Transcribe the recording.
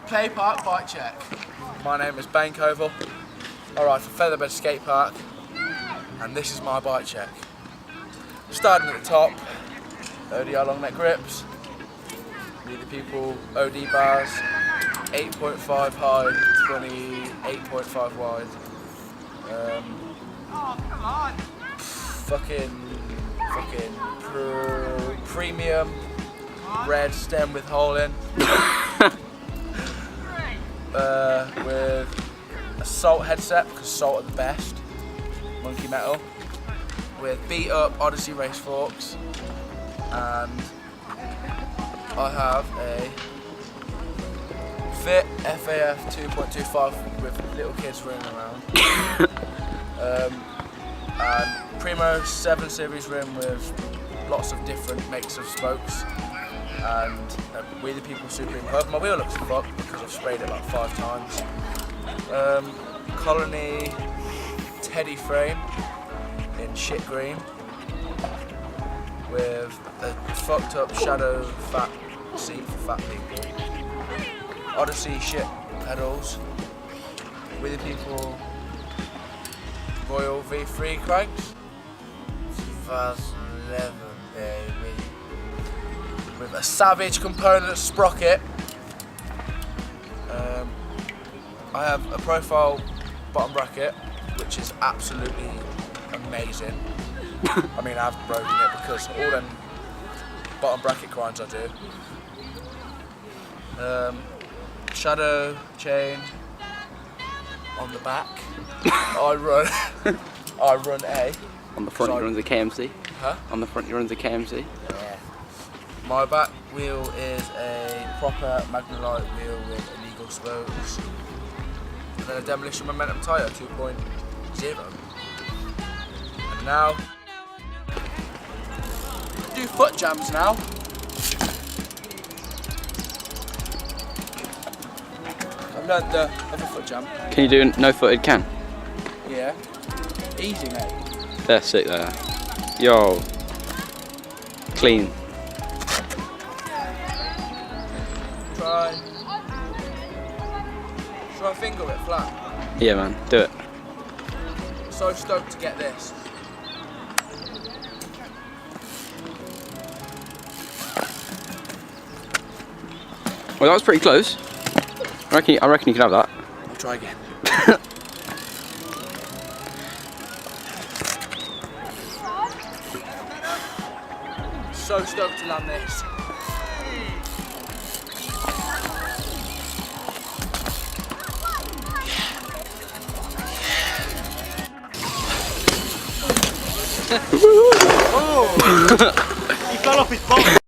Play park bike check. My name is Ben Covill. I ride for Featherbed skate park, and this is my bike check. Starting at the top, ODI long neck grips, lead the people OD bars, 8.5 high, 28.5 wide. Premium red stem with hole in. With a Salt headset, because Salt are the best, monkey metal, with beat up Odyssey race forks, and I have a Fit FAF 2.25 with little kids running around, and Primo 7 series rim with lots of different makes of spokes, and We the People Supreme Hub. My wheel looks fucked because I've sprayed it about 5 times. Colony Teddy frame in shit green with a fucked up shadow fat seat for fat people. Odyssey shit pedals. We the People Royal V3 cranks. 2011 baby. With a Savage component sprocket. I have a profile bottom bracket, which is absolutely amazing. I mean, I've broken it because all them bottom bracket grinds I do. Shadow chain on the back. I run A. On the front, you run the KMC. Huh? On the front, you run the KMC. Yeah. My back wheel is a proper Magnolite wheel with illegal spokes. And then a Demolition Momentum tyre 2.0. And now, do foot jams now. I've learnt the other foot jam. Can you do a no-footed can? Yeah. Easy, mate. They're sick there. Yo. Clean. Should I finger it flat? Yeah, man. Do it. So stoked to get this. Well, that was pretty close. I reckon you can have that. I'll try again. So stoked to land this. Oh! He fell off his bike.